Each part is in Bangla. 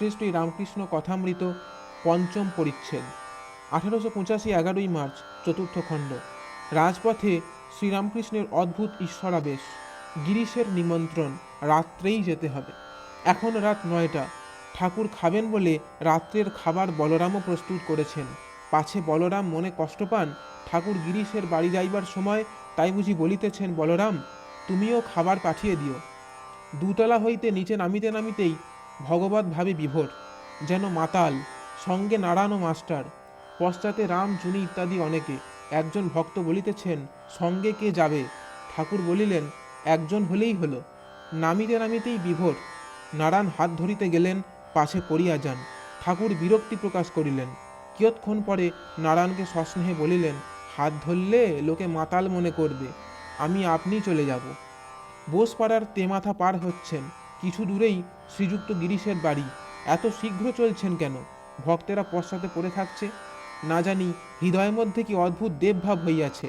শ্রী শ্রী রামকৃষ্ণ কথামৃত পঞ্চম পরিচ্ছেদ 1885 11ই মার্চ চতুর্থ খণ্ড। রাজপথে শ্রীরামকৃষ্ণের অদ্ভুত ঈশ্বরাবেশ। গিরিশের নিমন্ত্রণ, রাত্রেই যেতে হবে। এখন রাত 9টা। ঠাকুর খাবেন বলে রাত্রের খাবার বলরামও প্রস্তুত করেছেন। পাছে বলরাম মনে কষ্ট পান ঠাকুর গিরিশের বাড়ি যাইবার সময়, তাই বুঝি বলিতেছেন, বলরাম তুমিও খাবার পাঠিয়ে দিও। দুতলা হইতে নিচে নামিতে নামিতেই ভগবত ভাবে বিভোর, যেন মাতাল। সঙ্গে নারায়ণ ও মাস্টার, পশ্চাতে রাম, চুনি ইত্যাদি অনেকে। একজন ভক্ত বলিতেছেন, সঙ্গে কে যাবে? ঠাকুর বলিলেন, একজন হলেই হলো। নামিতে নামিতেই বিভোর। নারায়ণ হাত ধরিতে গেলেন, পাছে পড়িয়া যান। ঠাকুর বিরক্তি প্রকাশ করিলেন। কিয়ৎক্ষণ পরে নারায়ণকে সস্নেহে বলিলেন, হাত ধরলে লোকে মাতাল মনে করবে, আমি আপনি চলে যাব। বোসপাড়ার তেমাথা পার হচ্ছেন, কিছু দূরেই শ্রীযুক্ত গিরিশের বাড়ি। এত শীঘ্র চলছেন কেন? ভক্তেরা পশ্চাতে পড়ে থাকছে। না জানি হৃদয়ের মধ্যে কি অদ্ভুত দেবভাব হইয়াছে।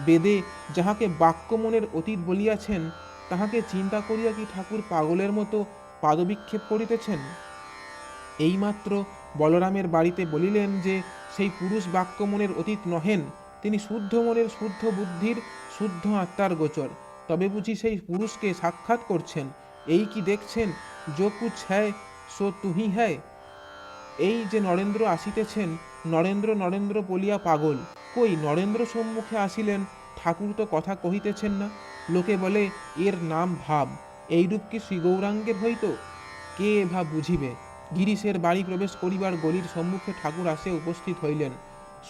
বেদে যাহাকে বাক্যমনের অতীত বলিয়াছেন, তাহাকে চিন্তা করিয়া কি ঠাকুর পাগলের মতো পাদবিক্ষেপ করিতেছেন? এইমাত্র বলরামের বাড়িতে বলিলেন যে সেই পুরুষ বাক্যমনের অতীত নহেন, তিনি শুদ্ধ মনের, শুদ্ধ বুদ্ধির, শুদ্ধ আত্মার গোচর। তবে বুঝি সেই পুরুষকে সাক্ষাৎ করছেন? এই কি দেখছেন, যো কুছ হ্যায় সো তুহি হ্যায়। এই যে নরেন্দ্র আসিতেছেন, নরেন্দ্র নরেন্দ্র বলিয়া পাগল। কই নরেন্দ্র সম্মুখে আসিলেন, ঠাকুর তো কথা কহিতেছেন না। লোকে বলে এর নাম ভাব। এইরূপ কি শ্রী গৌরাঙ্গের হইত? কে এ ভাব বুঝিবে? গিরিশের বাড়ি প্রবেশ করিবার গলির সম্মুখে ঠাকুর আসে উপস্থিত হইলেন,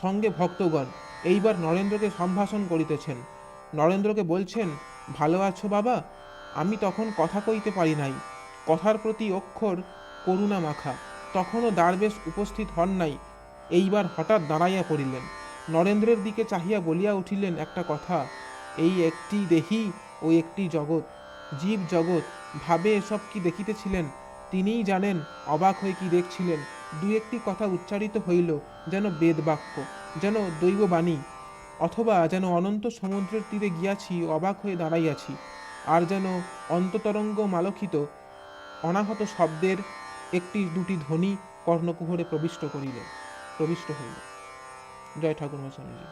সঙ্গে ভক্তগণ। এইবার নরেন্দ্রকে সম্ভাষণ করিতেছেন। নরেন্দ্রকে বলছেন, ভালো আছো বাবা? আমি তখন কথা কইতে পারি নাই, কথার প্রতি অক্ষর করুণা মাখা। তখনও দ্বারবেশ উপস্থিত হন নাই। এইবার হঠাৎ দাঁড়াইয়া পড়িলেন। নরেন্দ্রের দিকে চাহিয়া বলিয়া উঠিলেন একটা কথা, এই একটি দেহি ও একটি জগৎ, জীব জগৎ। ভাবে এসব কি দেখিতেছিলেন, তিনিই জানেন। অবাক হয়ে কি দেখছিলেন। দু একটি কথা উচ্চারিত হইল, যেন বেদবাক্য, যেন দৈববাণী, অথবা যেন অনন্ত সমুদ্রের তীরে গিয়াছি, অবাক হয়ে দাঁড়াইয়াছি। আর যেন অন্ততরঙ্গ মালখিত অনাহত শব্দের একটি দুটি ধ্বনি কর্ণকুহরে প্রবিষ্ট হইল। জয় ঠাকুর মহাস্বামীজি।